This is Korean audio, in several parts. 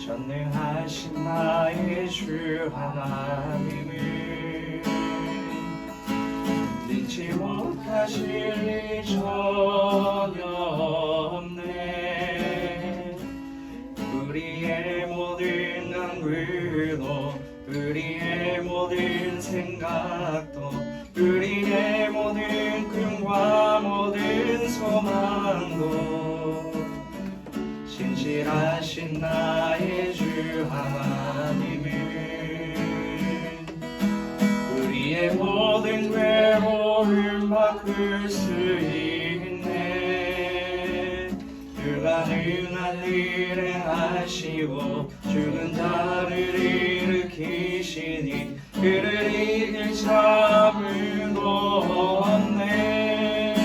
전능하신 나의 주 하나님을 믿지 못하실 리 전혀 없네. 우리의 모든 강구도 우리의 모든 생각도 우리의 모든 꿈과 모든 소망도 신실하신 나의 주 하나님을 우리의 모든 괴로움 바꿀 수 있네. 불가능한 일을 하시고 죽은 자를 일으키시니 그를 이길 자물도 없네.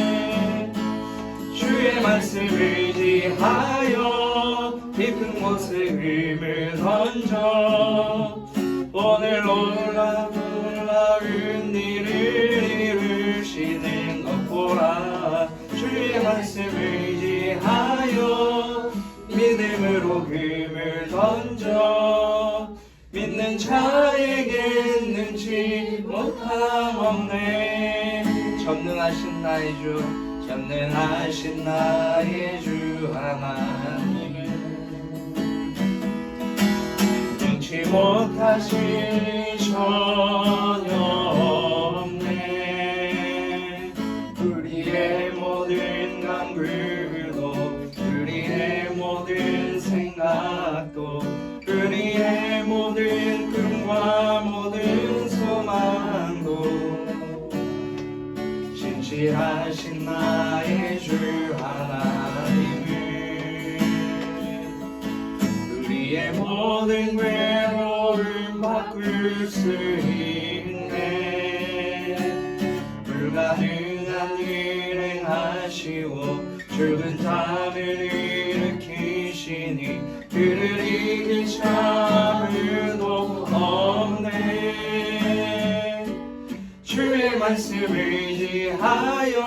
주의 말씀을 의지하여 깊은 곳에 힘을 던져 오늘 놀라운 일을 이루시는 것 보라. 주의 말씀을 의지하여 믿음으로 힘을 던져 믿는 자에게 능치 못함 없네. 전능하신 나의 주, 전능하신 나의 주 하나님을 능치 못하실 리 전혀 없네. 우리의 모든 강구도 우리의 모든 생각도 우리의 모든 꿈과 모든 소망도 신실하신 나의 주 하나님을 우리의 모든 괴로움 바꿀 수 있네. 불가능한 일을 행하시고 죽은 자를 일으키시니 그를 이길 자물도 없네. 주의 말씀을 의지하여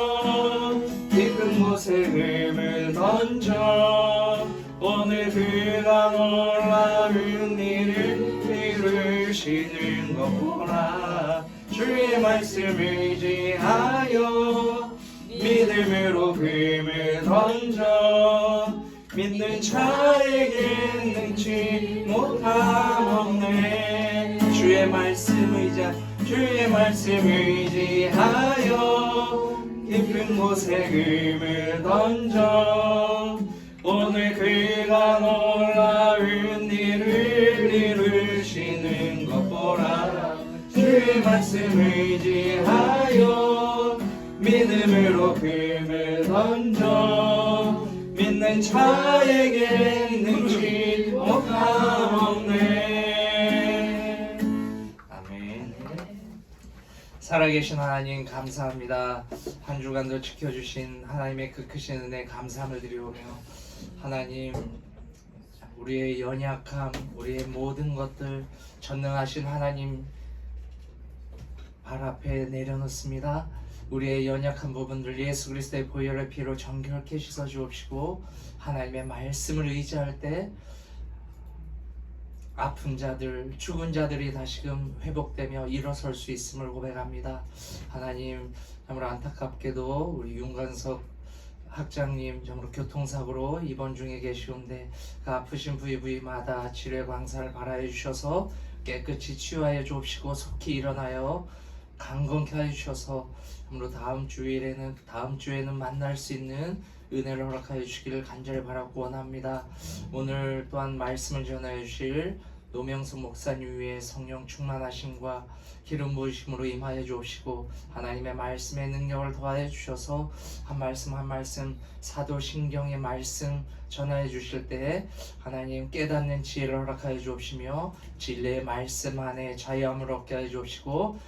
깊은 곳에 힘을 던져 오늘 그가 놀라운 일을 이루시는 것 보라. 주의 말씀을 의지하여 믿음으로 힘을 던져 믿는 자에게 능치 못함 없네. 주의 말씀 의지하여 깊은 곳에 힘을 던져 오늘 그가 놀라운 일을 이루시는 것 보라. 주의 말씀 의지하여 믿음으로 힘을 던져 믿는 자에게 능치 못함 없네. 아멘. 살아계신 하나님 감사합니다. 한 주간도 지켜주신 하나님의 그 크신 은혜 감사함을 드리오며 하나님 우리의 연약함 우리의 모든 것들 전능하신 하나님 발 앞에 내려놓습니다. 우리의 연약한 부분들 예수 그리스도의 보혈의 피로 정결케 씻어 주옵시고 하나님의 말씀을 의지할 때 아픈 자들, 죽은 자들이 다시금 회복되며 일어설 수 있음을 고백합니다. 하나님, 참으로 안타깝게도 우리 윤관석 학장님 정말 교통사고로 입원 중에 계시온데 그 아프신 부위마다 치료의 광사를 발하여 주셔서 깨끗이 치유하여 주옵시고 속히 일어나요 강건케 하여 주셔서 참으로 다음 주에는 만날 수 있는 은혜를 허락하여 주시기를 간절히 바라고 원합니다. 오늘 또한 말씀을 전하여 주실 노명수 목사님 위에 성령 충만하심과 기름 부으심으로 임하여 주옵시고 하나님의 말씀의 능력을 더하여 주셔서 한 말씀 한 말씀 사도신경의 말씀 전하여 주실 때에 하나님 깨닫는 지혜를 허락하여 주옵시며 진리의 말씀 안에 자유함을 얻게 하여 주옵시고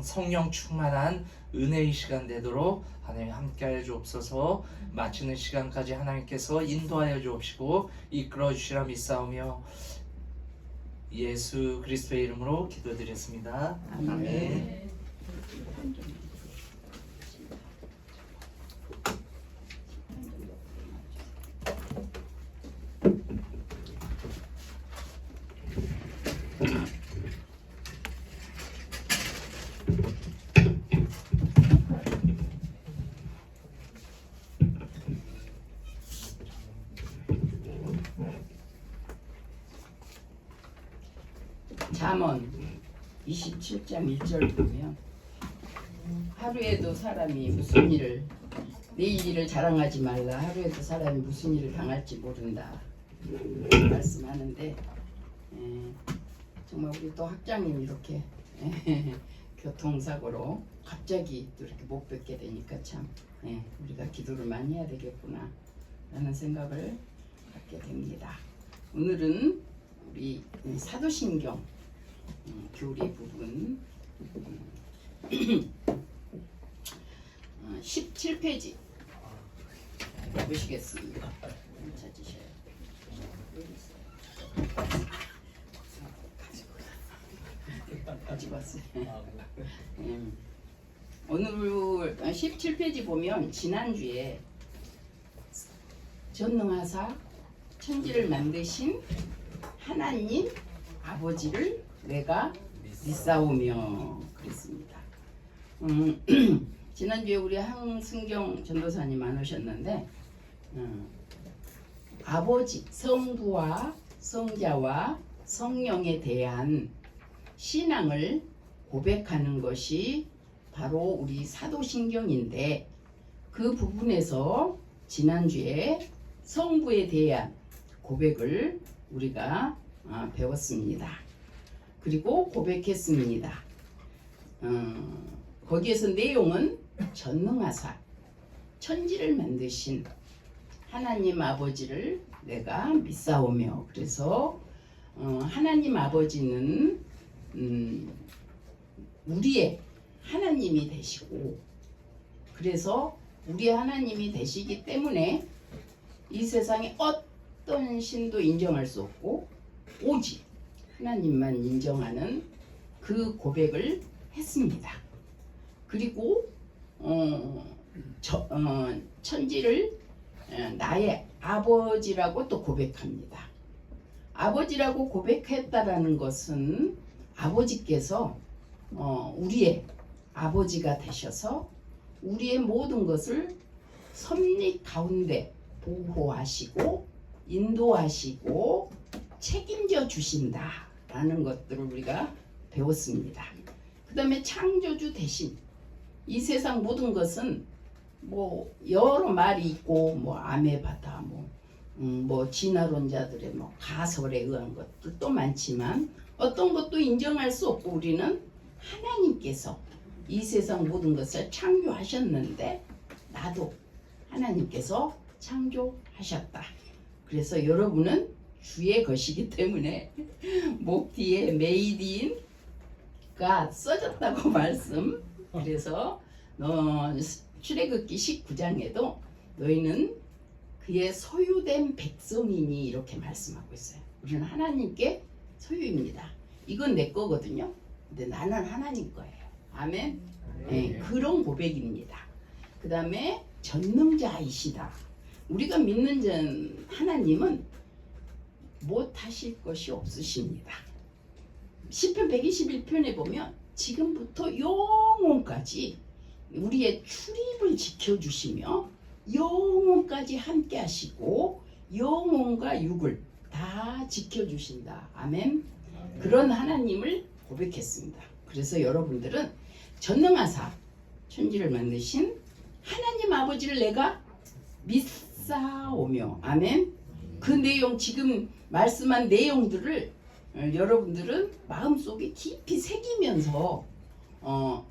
성령 충만한 은혜의 시간 되도록 하나님 함께하여 주옵소서. 마치는 시간까지 하나님께서 인도하여 주옵시고 이끌어 주시라 믿사오며 예수 그리스도의 이름으로 기도드렸습니다. 아멘. 잠언 27장 1절 보면 하루에도 사람이 무슨 일을 내일 일을 자랑하지 말라. 하루에도 사람이 무슨 일을 당할지 모른다 말씀하는데 정말 우리 또 학장님 이렇게 교통사고로 갑자기 또 이렇게 못 뵙게 되니까 참 우리가 기도를 많이 해야 되겠구나 라는 생각을 갖게 됩니다. 오늘은 우리 사도신경 교리 부분 17페이지 보시겠습니다. 찾으셔야 가지고 왔어요. 오늘 17페이지 보면 지난주에 전능하사 천지를 만드신 하나님 아버지를 내가 믿사오며 그랬습니다. 지난주에 우리 황승경 전도사님 안 오셨는데 아버지 성부와 성자와 성령에 대한 신앙을 고백하는 것이 바로 우리 사도신경인데 그 부분에서 지난주에 성부에 대한 고백을 우리가 배웠습니다. 그리고 고백했습니다. 거기에서 내용은 전능하사 천지를 만드신 하나님 아버지를 내가 믿사오며 그래서 하나님 아버지는 우리의 하나님이 되시고 그래서 우리의 하나님이 되시기 때문에 이 세상에 어떤 신도 인정할 수 없고 오직 하나님만 인정하는 그 고백을 했습니다. 그리고 천지를 나의 아버지라고 또 고백합니다. 아버지라고 고백했다라는 것은 아버지께서 우리의 아버지가 되셔서 우리의 모든 것을 섭리 가운데 보호하시고 인도하시고 책임져 주신다라는 것들을 우리가 배웠습니다. 그 다음에 창조주 대신 이 세상 모든 것은 뭐 여러 말이 있고 뭐 아메바다 뭐 진화론자들의 뭐 가설에 의한 것들도 많지만 어떤 것도 인정할 수 없고 우리는 하나님께서 이 세상 모든 것을 창조하셨는데 나도 하나님께서 창조하셨다. 그래서 여러분은 주의 것이기 때문에 목 뒤에 메이드인가 써졌다고 말씀. 그래서 출애굽기 19장에도 너희는 그의 소유된 백성이니 이렇게 말씀하고 있어요. 우리는 하나님께 소유입니다. 이건 내 거거든요. 근데 나는 하나님 거예요. 아멘. 네, 그런 고백입니다. 그 다음에 전능자이시다. 우리가 믿는 하나님은 못하실 것이 없으십니다. 시편 121편에 보면 지금부터 영원까지 우리의 출입을 지켜주시며 영원까지 함께 하시고 영혼과 육을 다 지켜주신다. 아멘. 그런 하나님을 고백했습니다. 그래서 여러분들은 전능하사 천지를 만드신 하나님 아버지를 내가 믿사오며 아멘. 그 내용 지금 말씀한 내용들을 여러분들은 마음속에 깊이 새기면서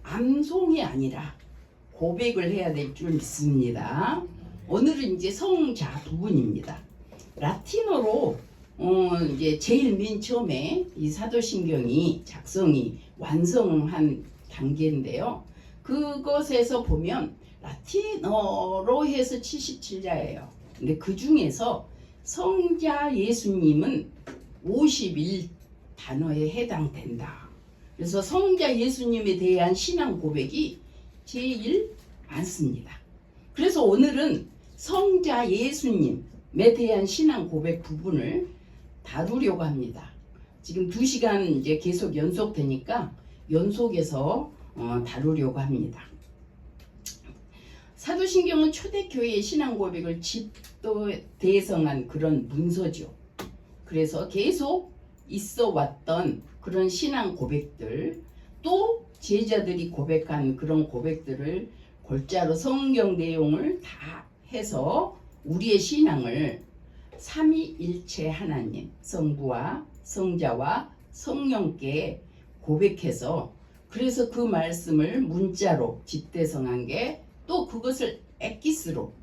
암송이 아니라 고백을 해야 될 줄 믿습니다. 오늘은 이제 성자 부분입니다. 라틴어로 이제 제일 맨 처음에 이 사도신경이 작성이 완성한 단계인데요. 그것에서 보면 라틴어로 해서 77자예요. 근데 그 중에서 성자 예수님은 51단어에 해당된다. 그래서 성자 예수님에 대한 신앙 고백이 제일 많습니다. 그래서 오늘은 성자 예수님에 대한 신앙 고백 부분을 다루려고 합니다. 지금 2시간 이제 계속 연속되니까 연속해서 다루려고 합니다. 사도신경은 초대교회의 신앙 고백을 집도 대성한 그런 문서죠. 그래서 계속 있어 왔던 그런 신앙 고백들, 또 제자들이 고백한 그런 고백들을 골자로 성경 내용을 다 해서 우리의 신앙을 삼위일체 하나님, 성부와 성자와 성령께 고백해서, 그래서 그 말씀을 문자로 집대성한 게, 또 그것을 엑기스로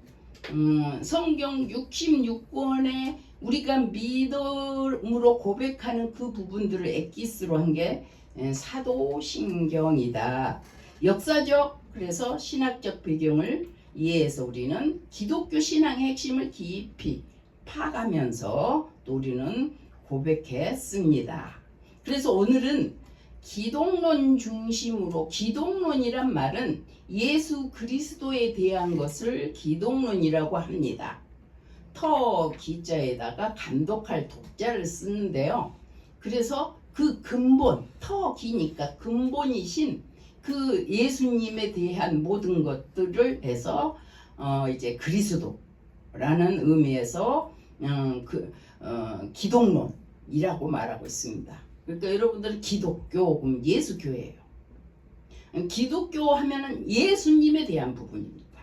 성경 66권에 우리가 믿음으로 고백하는 그 부분들을 엑기스로 한 게 사도신경이다. 역사적, 그래서 신학적 배경을 이해해서 우리는 기독교 신앙의 핵심을 깊이 파가면서 또 우리는 고백했습니다. 그래서 오늘은 기독론 중심으로, 기독론이란 말은 예수 그리스도에 대한 것을 기독론이라고 합니다. 터 기자에다가 감독할 독자를 쓰는데요. 그래서 그 근본, 터 기니까 근본이신 그 예수님에 대한 모든 것들을 해서 이제 그리스도라는 의미에서 기독론이라고 말하고 있습니다. 그러니까 여러분들은 기독교, 그럼 예수교예요. 기독교 하면은 예수님에 대한 부분입니다.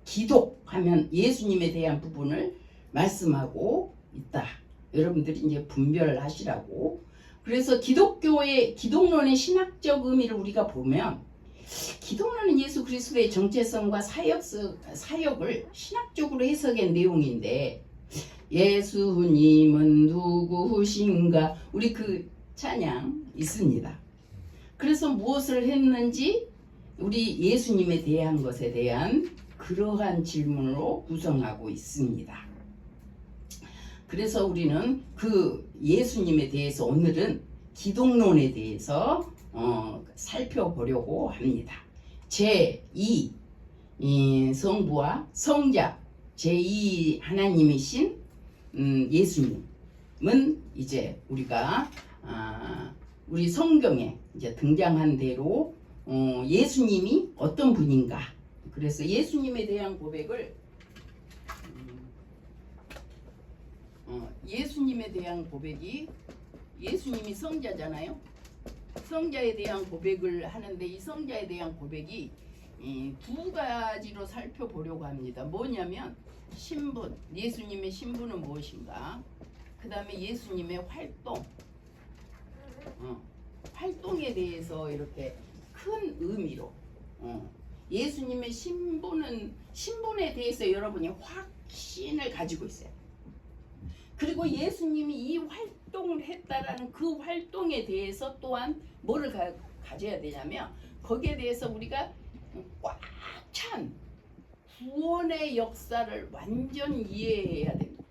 기독 하면 예수님에 대한 부분을 말씀하고 있다. 여러분들이 이제 분별하시라고. 그래서 기독론의 신학적 의미를 우리가 보면, 기독론은 예수 그리스도의 정체성과 사역을 신학적으로 해석한 내용인데, 예수님은 누구신가, 우리 그 찬양 있습니다. 그래서 무엇을 했는지 우리 예수님에 대한 것에 대한 그러한 질문으로 구성하고 있습니다. 그래서 우리는 그 예수님에 대해서 오늘은 기독론에 대해서 살펴보려고 합니다. 제2 성부와 성자, 제2 하나님이신 예수님은 이제 우리가 우리 성경에 이제 등장한 대로 예수님이 어떤 분인가, 그래서 예수님에 대한 고백을 예수님에 대한 고백이, 예수님이 성자잖아요. 성자에 대한 고백을 하는데, 이 성자에 대한 고백이 두 가지로 살펴보려고 합니다. 뭐냐면 신분, 예수님의 신분은 무엇인가, 그 다음에 예수님의 활동에 대해서 이렇게 큰 의미로 예수님의 신분에 대해서 여러분이 확신을 가지고 있어요. 그리고 예수님이 이 활동을 했다라는 그 활동에 대해서 또한 뭐를 가져야 되냐면, 거기에 대해서 우리가 꽉 찬 구원의 역사를 완전히 이해해야 됩니다.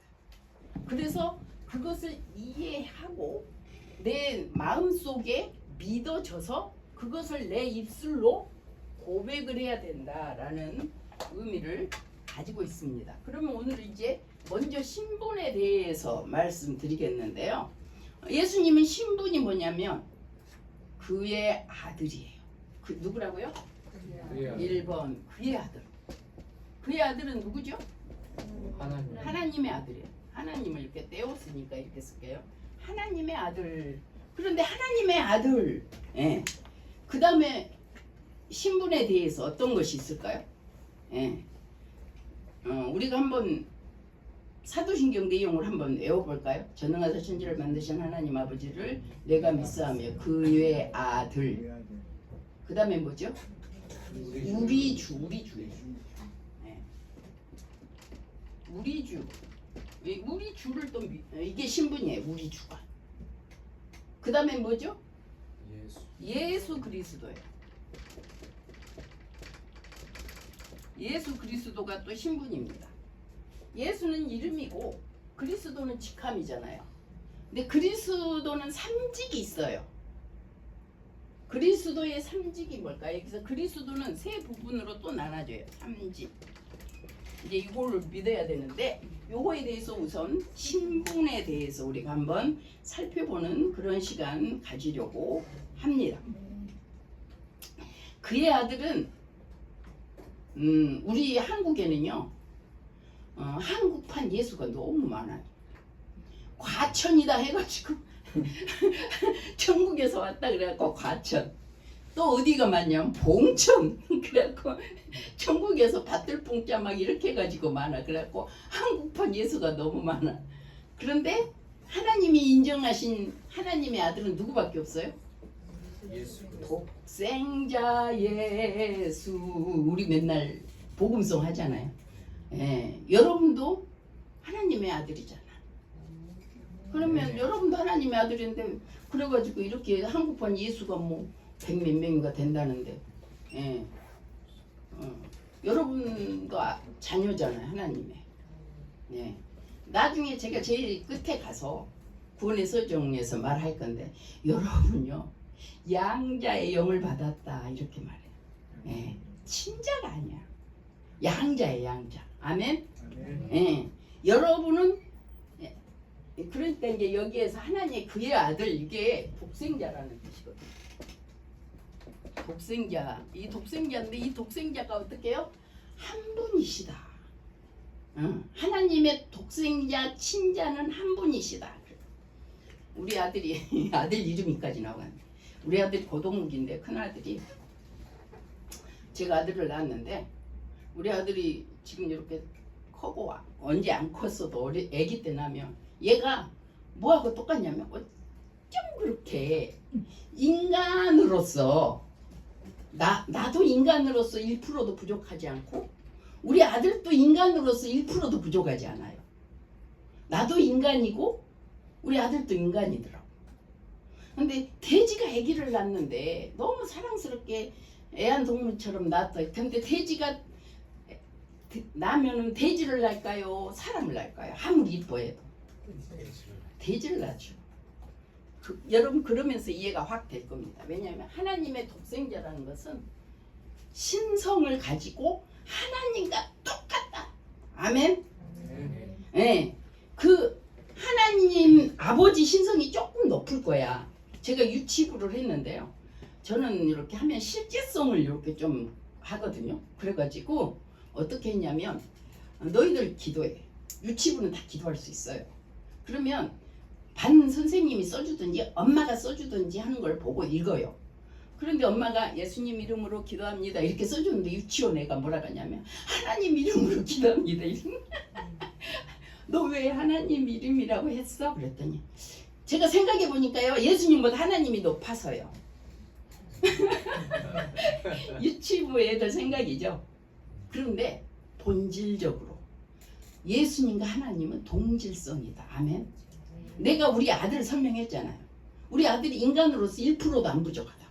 그래서 그것을 이해하고 내 마음속에 믿어져서 그것을 내 입술로 고백을 해야 된다라는 의미를 가지고 있습니다. 그러면 오늘 이제 먼저 신분에 대해서 말씀드리겠는데요. 예수님은 신분이 뭐냐면 그의 아들이에요. 그 누구라고요? 1번 그의 아들. 그의 아들은 누구죠? 하나님의 아들이에요. 하나님을 이렇게 떼었으니까 이렇게 쓸게요. 하나님의 아들. 그런데 하나님의 아들, 그 다음에 신분에 대해서 어떤 것이 있을까요? 우리가 한번 사도신경 내용을 한번 외워볼까요? 전능하사 천지를 만드신 하나님 아버지를 내가 믿사하며 그의 아들. 그 다음에 뭐죠? 우리 주예요. 우리 주. 우리 주를 또 이게 신분이에요. 우리 주가. 그 다음에 뭐죠? 예수 그리스도예요. 예수 그리스도가 또 신분입니다. 예수는 이름이고 그리스도는 직함이잖아요. 근데 그리스도는 삼직이 있어요. 그리스도의 삼직이 뭘까요? 그래서 그리스도는 세 부분으로 또 나눠져요. 삼직. 이제 이걸로 믿어야 되는데, 요거에 대해서 우선 신분에 대해서 우리가 한번 살펴보는 그런 시간 가지려고 합니다. 그의 아들은 우리 한국에는요, 한국판 예수가 너무 많아요. 과천이다 해가지고 천국에서 왔다 그래갖고 과천. 또 어디가 많냐면 봉천. 그래갖고 천국에서 밭들뽕자 막 이렇게 해가지고 많아. 그래갖고 한국판 예수가 너무 많아. 그런데 하나님이 인정하신 하나님의 아들은 누구밖에 없어요? 예수. 독생자 예수. 우리 맨날 복음송 하잖아요. 예, 여러분도 하나님의 아들이잖아. 그러면 네. 여러분도 하나님의 아들인데 그래가지고 이렇게 한국판 예수가 뭐 100몇 명인가 된다는데, 예, 여러분도 자녀잖아요, 하나님의. 예. 나중에 제가 제일 끝에 가서 구원의 서정에서 말할 건데, 여러분요 양자의 영을 받았다 이렇게 말해요. 예. 친자가 아니야. 양자의 양자. 아멘. 예. 여러분은 예. 그러니까 이제 여기에서 하나님의 그의 아들, 이게 독생자라는 뜻이거든요. 독생자. 이 독생자인데 이 독생자가 어떻게 해요? 한 분이시다. 하나님의 독생자 친자는 한 분이시다. 우리 아들이 아들 이름이까지 나왔네. 우리 아들이 고동욱인데 큰아들이, 제가 아들을 낳았는데 우리 아들이 지금 이렇게 커고 언제 안 컸어도 애기 때 나면 얘가 뭐하고 똑같냐면 어쩜 그렇게 인간으로서 나도 인간으로서 1%도 부족하지 않고 우리 아들도 인간으로서 1%도 부족하지 않아요. 나도 인간이고 우리 아들도 인간이더라고. 근데 돼지가 아기를 낳는데 너무 사랑스럽게 애완동물처럼 낳았다. 근데 돼지가 나면은 돼지를 낳을까요? 사람을 낳을까요? 아무리 이뻐해도 돼지를 낳죠. 여러분 그러면서 이해가 확 될 겁니다. 왜냐하면 하나님의 독생자라는 것은 신성을 가지고 하나님과 똑같다. 아멘. 네. 그 하나님 아버지 신성이 조금 높을 거야. 제가 유치부를 했는데요. 저는 이렇게 하면 실제성을 이렇게 좀 하거든요. 그래가지고 어떻게 했냐면, 너희들 기도해. 유치부는 다 기도할 수 있어요. 그러면 반 선생님이 써주든지 엄마가 써주든지 하는 걸 보고 읽어요. 그런데 엄마가 예수님 이름으로 기도합니다 이렇게 써주는데 유치원 애가 뭐라고 하냐면 하나님 이름으로 기도합니다. 너 왜 하나님 이름이라고 했어? 그랬더니 제가 생각해 보니까요, 예수님보다 하나님이 높아서요. 유치부 애들 생각이죠. 그런데 본질적으로 예수님과 하나님은 동질성이다. 아멘. 내가 우리 아들 설명했잖아요. 우리 아들이 인간으로서 1%도 안 부족하다.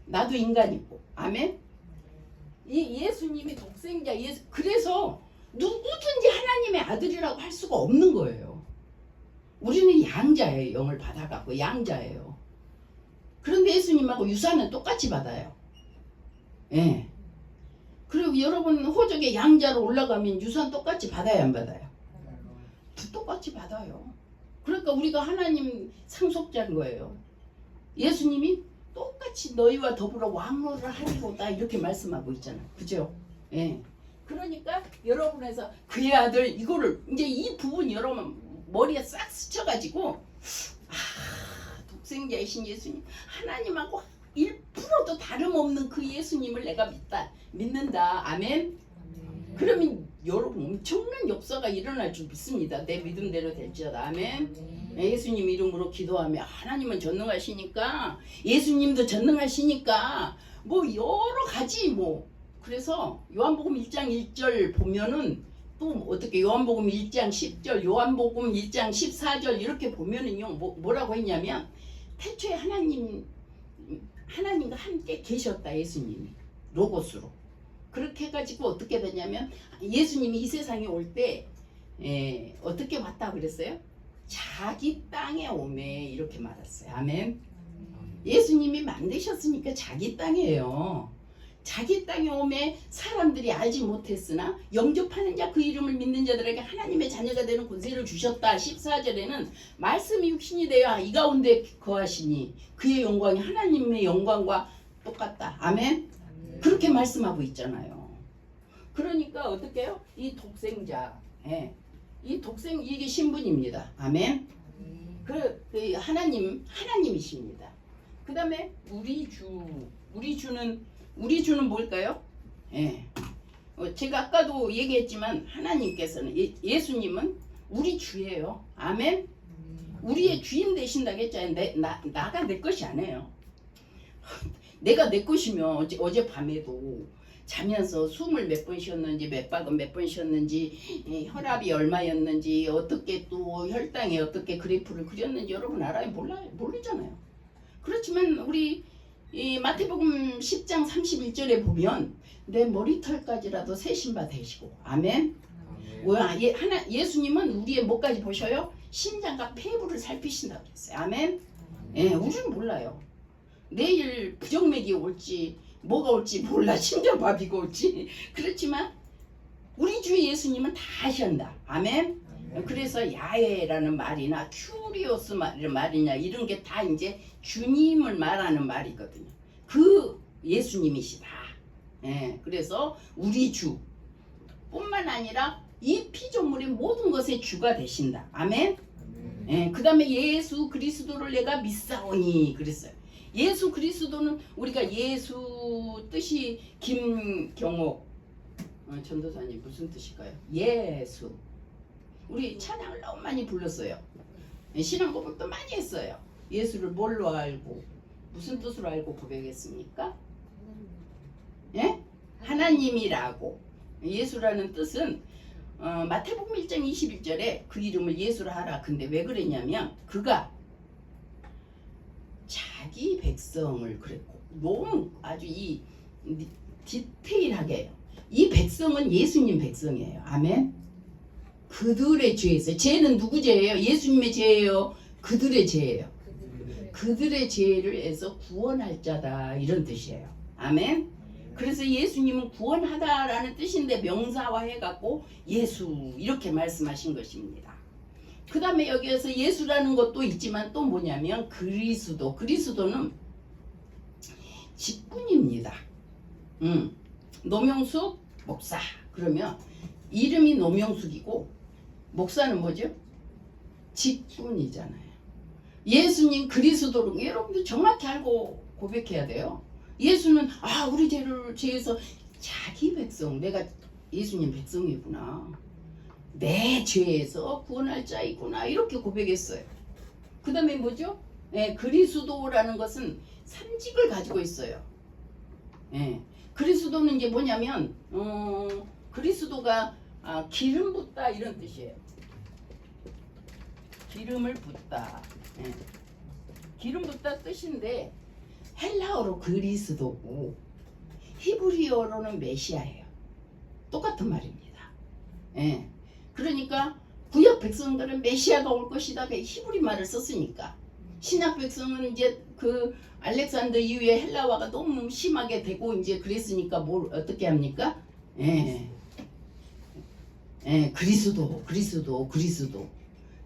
나도 인간이고. 아멘. 이 예수님이 독생자 예수. 그래서 누구든지 하나님의 아들이라고 할 수가 없는 거예요. 우리는 양자예요. 영을 받아갖고 양자예요. 그런데 예수님하고 유산은 똑같이 받아요. 예. 그리고 여러분 호적의 양자로 올라가면 유산 똑같이 받아야 안 받아요? 똑같이 받아요. 그러니까 우리가 하나님 상속자인 거예요. 예수님이 똑같이 너희와 더불어 왕노를 하리로다 이렇게 말씀하고 있잖아요. 그죠? 예. 그러니까 여러분에서 그의 아들 이거를 이제 이 부분 여러분 머리에 싹 스쳐가지고 독생자이신 예수님 하나님하고 1%도 다름없는 그 예수님을 내가 믿는다. 아멘. 그러면 여러분 엄청난 역사가 일어날 줄 믿습니다. 내 믿음대로 될지어다. 아멘. 예수님 이름으로 기도하며 하나님은 전능하시니까 예수님도 전능하시니까 뭐 여러 가지 뭐 그래서 요한복음 1장 1절 보면은 또 어떻게 요한복음 1장 10절 요한복음 1장 14절 이렇게 보면은요 뭐라고 했냐면 태초에 하나님과 함께 계셨다. 예수님이 로고스로 그렇게 해가지고 어떻게 되냐면 예수님이 이 세상에 올 때 어떻게 왔다 그랬어요? 자기 땅에 오매 이렇게 말했어요. 아멘. 예수님이 만드셨으니까 자기 땅이에요. 자기 땅에 오매 사람들이 알지 못했으나 영접하는 자 그 이름을 믿는 자들에게 하나님의 자녀가 되는 권세를 주셨다. 14절에는 말씀이 육신이 되어 이 가운데 거하시니 그의 영광이 하나님의 영광과 똑같다. 아멘. 그렇게 말씀하고 있잖아요. 그러니까 어떻게 해요? 이 독생자, 이게 신분입니다. 아멘. 그 하나님이십니다. 그 다음에 우리 주는 뭘까요? 예. 제가 아까도 얘기했지만 하나님께서는 예수님은 우리 주예요. 아멘. 우리의 주인 되신다고 했잖아요. 나가 내 것이 아니에요. 내가 내 것이면 어젯밤에도 자면서 숨을 몇 번 쉬었는지 몇 박은 몇 번 쉬었는지 혈압이 얼마였는지 어떻게 또 혈당에 어떻게 그래프를 그렸는지 여러분 알아요? 모르잖아요. 그렇지만 우리 이 마태복음 10장 31절에 보면 내 머리털까지라도 세신바 되시고 아멘. 예수님은 우리의 뭐까지 보셔요? 심장과 폐부를 살피신다고 그랬어요. 아멘. 예, 우리는 몰라요. 내일 부정맥이 올지 뭐가 올지 몰라. 심장마비가 올지. 그렇지만 우리 주 예수님은 다 하신다. 아멘. 그래서 야훼라는 말이나 큐리오스 말이냐 이런 게 다 이제 주님을 말하는 말이거든요. 그 예수님이시다. 예, 그래서 우리 주 뿐만 아니라 이 피조물의 모든 것의 주가 되신다. 아멘. 예, 그 다음에 예수 그리스도를 내가 믿사오니 그랬어요. 예수 그리스도는 우리가 예수 뜻이 김경옥 전도사님 무슨 뜻일까요? 예수. 우리 찬양을 너무 많이 불렀어요. 신앙 고백도 많이 했어요. 예수를 뭘로 알고 무슨 뜻으로 알고 고백했습니까? 예? 하나님이라고. 예수라는 뜻은 마태복음 1장 21절에 그 이름을 예수라 하라. 근데 왜 그랬냐면 그가 자기 백성을 그랬고 너무 아주 이 디테일하게 이 백성은 예수님 백성이에요. 아멘. 그들의 죄에서 죄는 누구 죄예요? 예수님의 죄예요? 그들의 죄예요. 그들의 죄를 해서 구원할 자다 이런 뜻이에요. 아멘. 그래서 예수님은 구원하다라는 뜻인데 명사화해갖고 예수 이렇게 말씀하신 것입니다. 그 다음에 여기에서 예수라는 것도 있지만 또 뭐냐면 그리스도는 직분입니다. 노명숙 목사 그러면 이름이 노명숙이고 목사는 뭐죠? 직분이잖아요. 예수님 그리스도를 여러분들 정확히 알고 고백해야 돼요. 예수는 우리 죄에서 자기 백성 내가 예수님 백성이구나. 내 죄에서 구원할 자이구나 이렇게 고백했어요. 그 다음에 뭐죠? 그리스도라는 것은 삼직을 가지고 있어요. 그리스도는 이제 뭐냐면 그리스도가 기름 붓다 이런 뜻이에요. 기름을 붓다. 기름 붓다 뜻인데 헬라어로 그리스도고 히브리어로는 메시아예요. 똑같은 말입니다. 그러니까 구약 백성들은 메시아가 올 것이다. 히브리 말을 썼으니까 신약 백성은 이제 그 알렉산더 이후에 헬라화가 너무 심하게 되고 이제 그랬으니까 뭘 어떻게 합니까? 그리스도.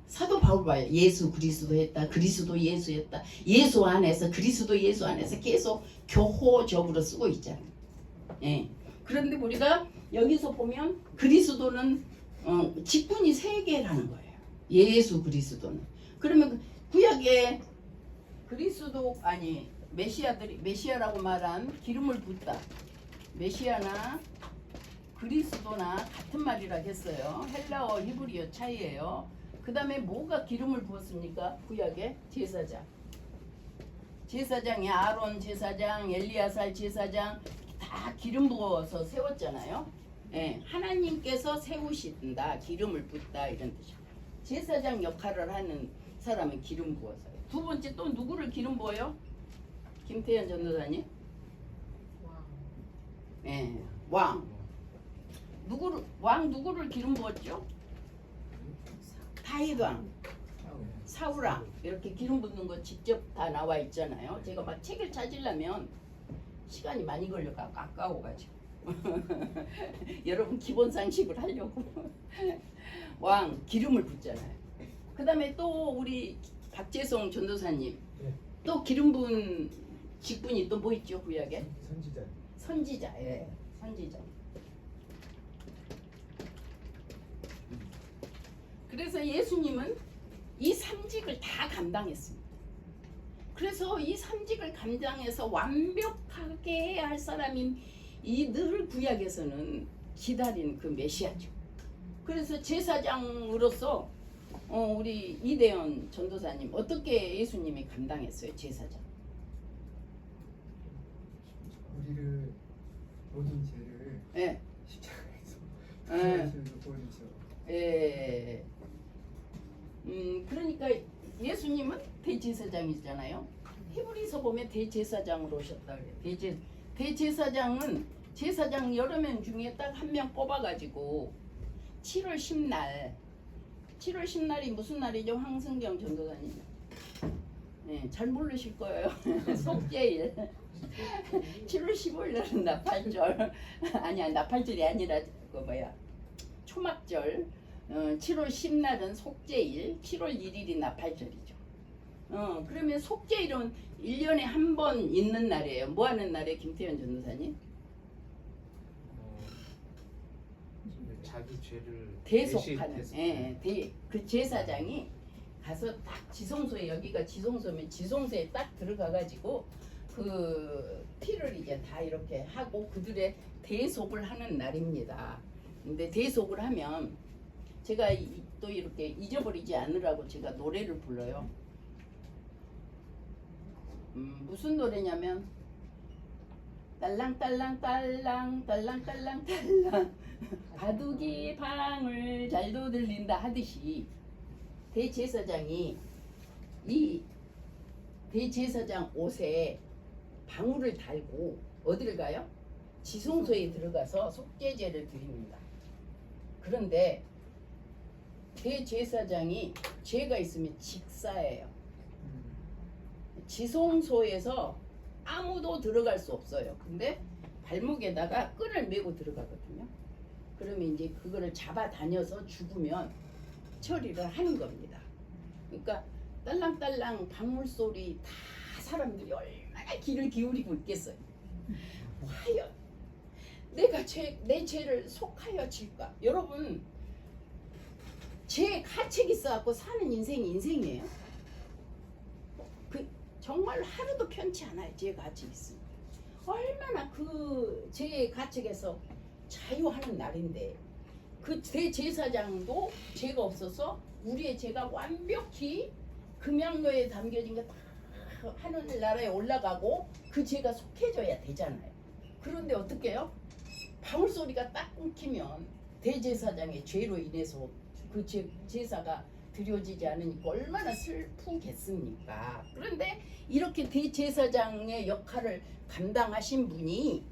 사도 바울 봐요. 예수 그리스도 했다. 그리스도 예수 했다. 예수 안에서 그리스도 예수 안에서 계속 교호적으로 쓰고 있잖아요. 그런데 우리가 여기서 보면 그리스도는 직분이 3개라는 거예요. 예수 그리스도는. 그러면 구약에 그리스도 메시아라고 말한 기름을 붓다. 메시아나 그리스도나 같은 말이라 했어요. 헬라어 히브리어 차이예요. 그 다음에 뭐가 기름을 부었습니까? 구약에 제사장이 아론 제사장, 엘리야살 제사장 다 기름 부어서 세웠잖아요. 하나님께서 세우신다, 기름을 붓다 이런 뜻이에요. 제사장 역할을 하는 사람은 기름 부어서요. 두 번째 또 누구를 기름 부어요? 김태현 전도사님? 왕. 누구를 기름 부었죠? 다윗 왕, 사울 왕 이렇게 기름 붓는 거 직접 다 나와 있잖아요. 제가 막 책을 찾으려면 시간이 많이 걸려가 아까워가지고 여러분 기본 상식을 하려고 왕 기름을 붓잖아요. 그 다음에 또 우리 박재성 전도사님 또 기름 부은 직분이 또 뭐 있죠 구약에? 선지자. 선지자. 그래서 예수님은 이 삼직을 다 감당했습니다. 그래서 이 삼직을 감당해서 완벽하게 할 사람인 이 늘 구약에서는 기다린 그 메시아죠. 그래서 제사장으로서 우리 이대현 전도사님 어떻게 예수님이 감당했어요? 제사장. 우리를 모든 죄를 예. 십자가에서 예. 보여주죠. 예. 그러니까 예수님은 대제사장이잖아요. 히브리서 보면 대제사장으로 오셨다 그래요. 대제사장은 제사장 여러 명 중에 딱 한 명 뽑아가지고 7월 10날 7월 10날이 무슨 날이죠? 황승경 전도사님. 네, 잘 모르실 거예요. 속죄일. 7월 15일날은 나팔절. 아니야, 나팔절이 아니라 그 뭐야? 초막절. 7월 10날은 속죄일. 7월 1일이 나팔절이죠. 그러면 속죄일은 1년에 한 번 있는 날이에요. 뭐 하는 날이에요, 김태현 전도사님? 자기 죄를 대속하는. 대신 예, 그 제사장이 가서 딱 지성소에, 여기가 지성소면 지성소에 딱 들어가가지고 그 피를 이제 다 이렇게 하고 그들의 대속을 하는 날입니다. 근데 대속을 하면 제가 또 이렇게 잊어버리지 않으라고 제가 노래를 불러요. 무슨 노래냐면 딸랑딸랑 딸랑 딸랑딸랑 딸랑 바둑이 방을 잘도 들린다 하듯이 대제사장이 이 대제사장 옷에 방울을 달고 어디를 가요? 지성소에 들어가서 속죄제를 드립니다. 그런데 대제사장이 죄가 있으면 직사예요. 지성소에서 아무도 들어갈 수 없어요. 근데 발목에다가 끈을 메고 들어가거든요. 그러면 이제 그거를 잡아 다녀서 죽으면 처리를 하는 겁니다. 그러니까 딸랑딸랑 방울 소리 다 사람들이 얼마나 귀를 기울이고 있겠어요. 과연 내가 내 죄를 속하여 질까? 여러분, 죄 가책이 있어갖고 사는 인생이 인생이에요. 정말 하루도 편치 않아요. 죄 가책이 있으면. 얼마나 그 죄의 가책에서 자유하는 날인데 그 대제사장도 죄가 없어서 우리의 죄가 완벽히 금양로에 담겨진 게 다 하늘나라에 올라가고 그 죄가 속해져야 되잖아요. 그런데 어떻게 해요? 방울 소리가 딱 끊기면 대제사장의 죄로 인해서 그 제사가 드려지지 않으니까 얼마나 슬프겠습니까? 그런데 이렇게 대제사장의 역할을 감당하신 분이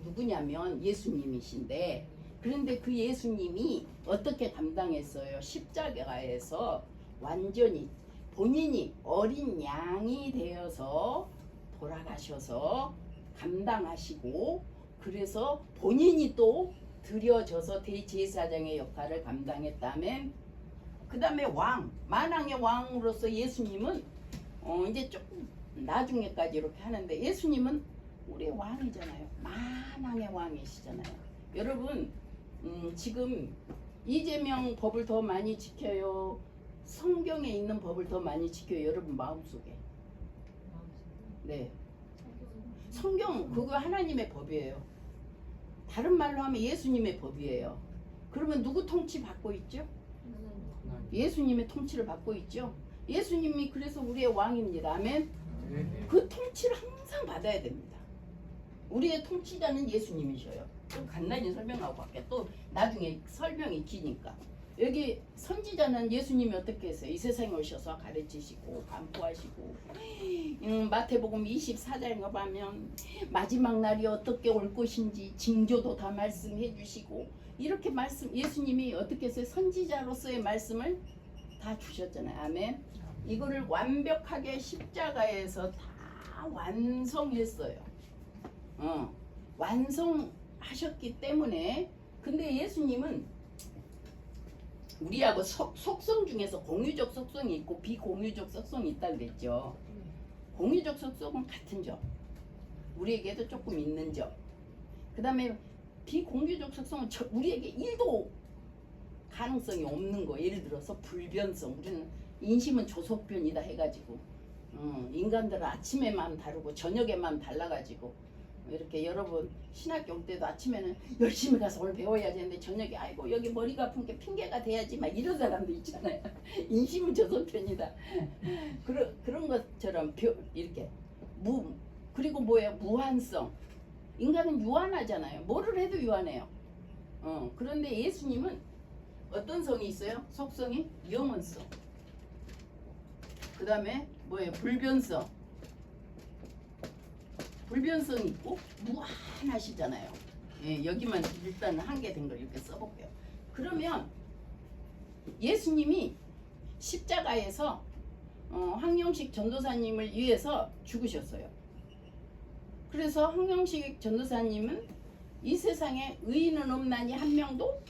누구냐면 예수님이신데, 그런데 그 예수님이 어떻게 감당했어요? 십자가에서 완전히 본인이 어린 양이 되어서 돌아가셔서 감당하시고, 그래서 본인이 또 드려져서 대제사장의 역할을 감당했다면, 그 다음에 만왕의 왕으로서 예수님은 이제 조금 나중에까지 이렇게 하는데, 예수님은 우리의 왕이잖아요. 만왕의 왕이시잖아요. 여러분, 지금 이재명 법을 더 많이 지켜요? 성경에 있는 법을 더 많이 지켜요? 여러분 마음속에? 네. 성경 그거 하나님의 법이에요. 다른 말로 하면 예수님의 법이에요. 그러면 누구 통치 받고 있죠? 예수님의 통치를 받고 있죠. 예수님이 그래서 우리의 왕입니다. 아멘. 그 통치를 항상 받아야 됩니다. 우리의 통치자는 예수님이셔요. 좀 간단히 설명하고 갈게요. 또 나중에 설명이 기니까. 여기 선지자는 예수님이 어떻게 했어요? 이 세상에 오셔서 가르치시고 반포하시고, 마태복음 24장에 보면 마지막 날이 어떻게 올 것인지 징조도 다 말씀해 주시고, 이렇게 예수님이 어떻게 했어요? 선지자로서의 말씀을 다 주셨잖아요. 아멘. 이거를 완벽하게 십자가에서 다 완성했어요. 완성하셨기 때문에. 근데 예수님은 우리하고 속성 중에서 공유적 속성이 있고 비공유적 속성이 있다 그랬죠. 공유적 속성은 같은 점, 우리에게도 조금 있는 점. 그 다음에 비공유적 속성은 우리에게 1도 가능성이 없는 거. 예를 들어서 불변성. 우리는 인심은 조속변이다 해가지고 인간들은 아침에만 다르고 저녁에만 달라가지고 이렇게 여러분 신학교 때도 아침에는 열심히 가서 오늘 배워야지 했는데 저녁에 아이고 여기 머리가 아픈 게 핑계가 돼야지 막 이런 사람도 있잖아요. 인심은 조속변이다. 그런 것처럼 이렇게 그리고 뭐예요? 무한성. 인간은 유한하잖아요. 뭐를 해도 유한해요. 그런데 예수님은 어떤 성이 있어요? 속성이 영원성. 그 다음에 뭐예요? 불변성. 불변성이 있고 무한하시잖아요. 예, 여기만 일단 한계된 걸 이렇게 써볼게요. 그러면 예수님이 십자가에서 황영식 전도사님을 위해서 죽으셨어요. 그래서 황영식 전도사님은 이 세상에 의인은 없나니 한 명도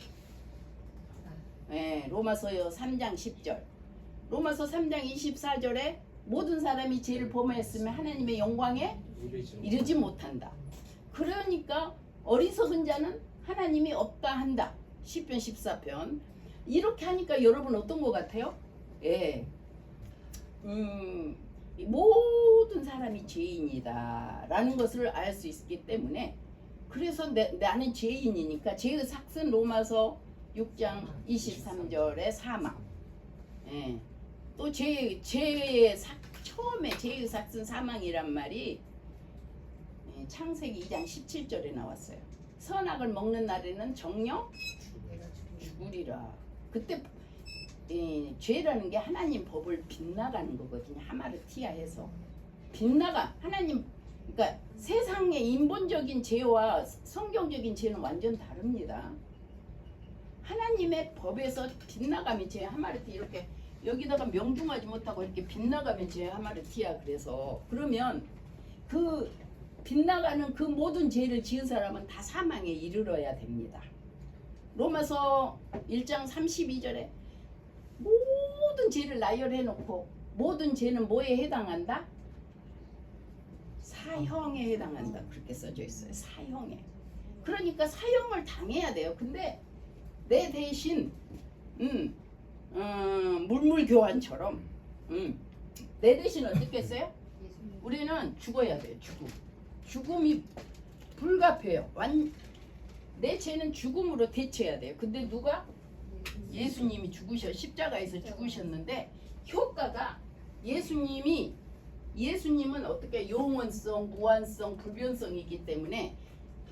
로마서 3장 10절 로마서 3장 24절에 모든 사람이 죄를 범하였으면 하나님의 영광에 이르지 못한다. 그러니까 어리석은 자는 하나님이 없다 한다. 시편 14편. 이렇게 하니까 여러분 어떤 것 같아요? 예. 모든 사람이 죄인이다 라는 것을 알 수 있기 때문에 그래서 나는 죄인이니까 죄의 삭슨 로마서 6장 23절의 사망. 예. 또 처음에 죄의 삭슨 사망이란 말이 창세기 2장 17절에 나왔어요. 선악을 먹는 날에는 정령 죽으리라. 그때 죄라는 게 하나님 법을 빗나가는 거거든요. 하마르티아해서 빗나가 하나님. 그러니까 세상의 인본적인 죄와 성경적인 죄는 완전 다릅니다. 하나님의 법에서 빗나가면 죄 하마르티 이렇게 여기다가 명중하지 못하고 이렇게 빗나가면 죄 하마르티아. 그래서 그러면 그 빗나가는 그 모든 죄를 지은 사람은 다 사망에 이르러야 됩니다. 로마서 1장 32절에 모든 죄를 나열해놓고 모든 죄는 뭐에 해당한다? 사형에 해당한다. 그렇게 써져 있어요. 사형에. 그러니까 사형을 당해야 돼요. 근데 내 대신 물물교환처럼 내 대신 어떻게 했어요? 우리는 죽어야 돼요. 죽음이 불가피해요. 내 죄는 죽음으로 대체해야 돼요. 근데 누가? 예수님이 십자가에서 죽으셨는데 효과가 예수님은 어떻게 영원성, 무한성, 불변성이기 때문에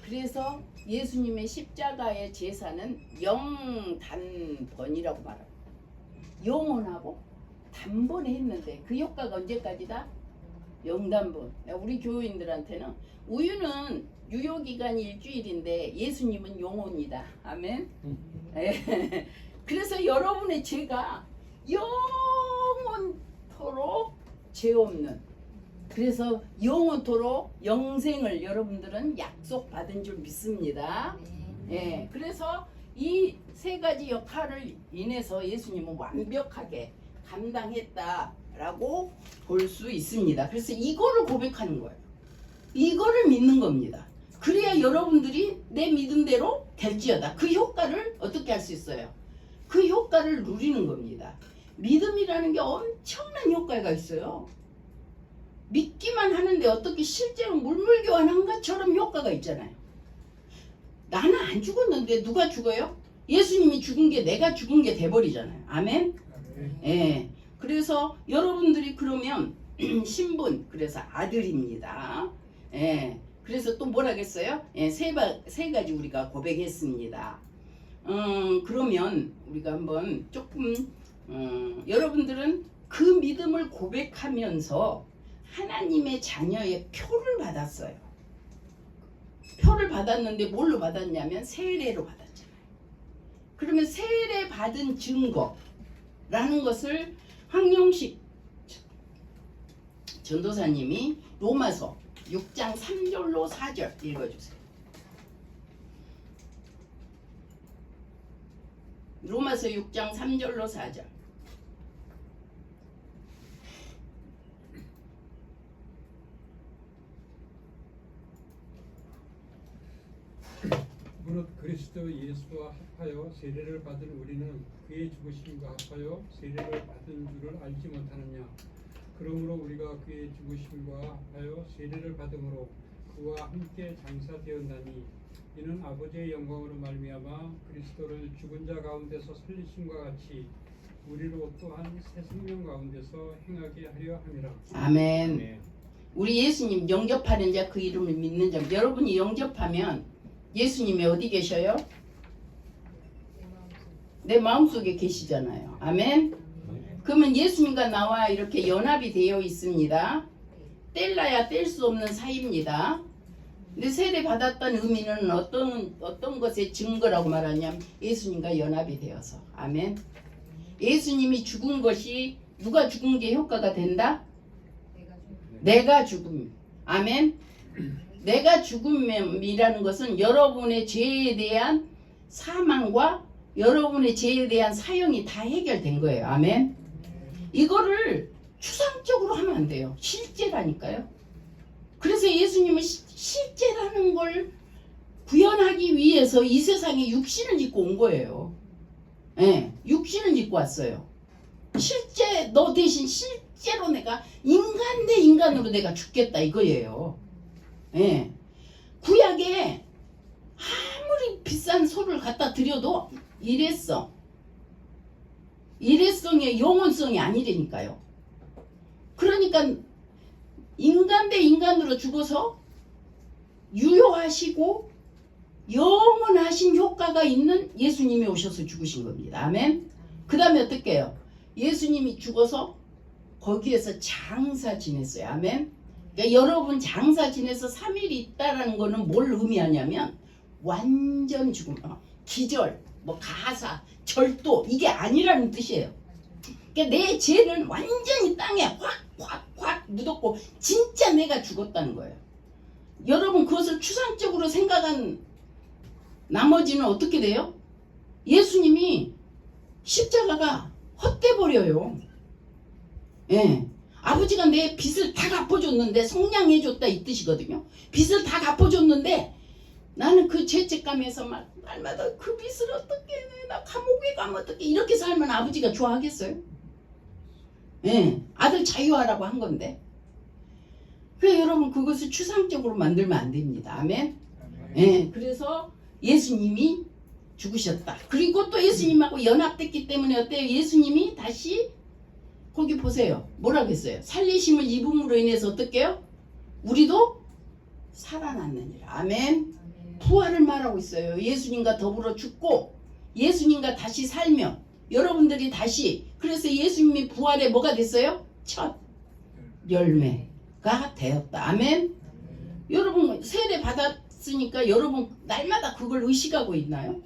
그래서 예수님의 십자가의 제사는 영단번이라고 말합니다. 영원하고 단번에 했는데 그 효과가 언제까지다? 영단번. 우리 교인들한테는 우유는 유효기간이 일주일인데 예수님은 영원이다. 아멘. 그래서 여러분의 죄가 영원토록 죄 없는, 그래서 영원토록 영생을 여러분들은 약속받은 줄 믿습니다. 그래서 이 세 가지 역할을 인해서 예수님은 완벽하게 감당했다라고 볼 수 있습니다. 그래서 이거를 고백하는 거예요. 이거를 믿는 겁니다. 그래야 여러분들이 내 믿음대로 될지어다. 그 효과를 어떻게 할 수 있어요? 그 효과를 누리는 겁니다. 믿음이라는 게 엄청난 효과가 있어요. 믿기만 하는데 어떻게 실제로 물물교환한 것처럼 효과가 있잖아요. 나는 안 죽었는데 누가 죽어요? 예수님이 죽은 게 내가 죽은 게 돼버리잖아요. 아멘? 그래서 여러분들이 그러면 신분, 그래서 아들입니다. 그래서 또 뭐라겠어요? 세 가지 우리가 고백했습니다. 그러면 우리가 한번 조금 여러분들은 그 믿음을 고백하면서 하나님의 자녀의 표를 받았어요. 표를 받았는데 뭘로 받았냐면 세례로 받았잖아요. 그러면 세례 받은 증거라는 것을 황영식 전도사님이 로마서 6장 3절로 4절 읽어주세요. 로마서 6장 3절로 4절. 무릇 그리스도 예수와 합하여 세례를 받은 우리는 그의 죽으심과 합하여 세례를 받은 줄을 알지 못하느냐. 그러므로 우리가 그의 죽으심과 합하여 세례를 받음으로 그와 함께 장사되었나니 이는 아버지의 영광으로 말미암아 그리스도를 죽은 자 가운데서 살리심과 같이 우리로 또한 새 생명 가운데서 행하게 하려 함이라. 아멘. 우리 예수님 영접하는 자 그 이름을 믿는 자. 여러분이 영접하면 예수님이 어디 계셔요? 내 마음속에 계시잖아요. 아멘. 그러면 예수님과 나와 이렇게 연합이 되어 있습니다. 뗄라야 뗄 수 없는 사이입니다. 근데 세례 받았다는 의미는 어떤 것의 증거라고 말하냐면 예수님과 연합이 되어서. 아멘. 예수님이 죽은 것이 누가 죽은 게 효과가 된다? 내가 죽음. 아멘. 내가 죽음이라는 것은 여러분의 죄에 대한 사망과 여러분의 죄에 대한 사형이 다 해결된 거예요. 아멘. 이거를 추상적으로 하면 안 돼요. 실제라니까요. 그래서 예수님은 실제라는 걸 구현하기 위해서 이 세상에 육신을 입고 온 거예요. 예, 육신을 입고 왔어요. 실제 너 대신 실제로 내가 인간 대 인간으로 내가 죽겠다 이거예요. 예, 구약에 아무리 비싼 소를 갖다 드려도 일회성의 영원성이 아니라니까요. 그러니까 인간 대 인간으로 죽어서 유효하시고 영원하신 효과가 있는 예수님이 오셔서 죽으신 겁니다. 아멘. 그 다음에 어떻게 해요? 예수님이 죽어서 거기에서 장사 지냈어요. 아멘. 그러니까 여러분 장사 지내서 3일이 있다라는 거는 뭘 의미하냐면 완전 죽음, 기절, 가사, 절도 이게 아니라는 뜻이에요. 그러니까 내 죄는 완전히 땅에 확 묻었고 진짜 내가 죽었다는 거예요. 여러분 그것을 추상적으로 생각한 나머지는 어떻게 돼요? 예수님이 십자가가 헛돼 버려요. 예. 아버지가 내 빚을 다 갚아줬는데 성량해줬다 이 뜻이거든요. 빚을 다 갚아줬는데 나는 그 죄책감에서 날마다 그 빚을 어떻게 내? 나 감옥에 가면 어떻게? 이렇게 살면 아버지가 좋아하겠어요? 예. 아들 자유하라고 한 건데. 그래 여러분 그것을 추상적으로 만들면 안 됩니다. 아멘. 예. 그래서 예수님이 죽으셨다. 그리고 또 예수님하고 연합됐기 때문에 어때요? 예수님이 다시 거기 보세요. 뭐라고 했어요? 살리심을 입음으로 인해서 어떻게 해요? 우리도 살아났느니라. 아멘. 부활을 말하고 있어요. 예수님과 더불어 죽고 예수님과 다시 살며 여러분들이 다시 그래서 예수님이 부활에 뭐가 됐어요? 첫 열매가 되었다. 아멘. 여러분 세례 받았으니까 여러분 날마다 그걸 의식하고 있나요?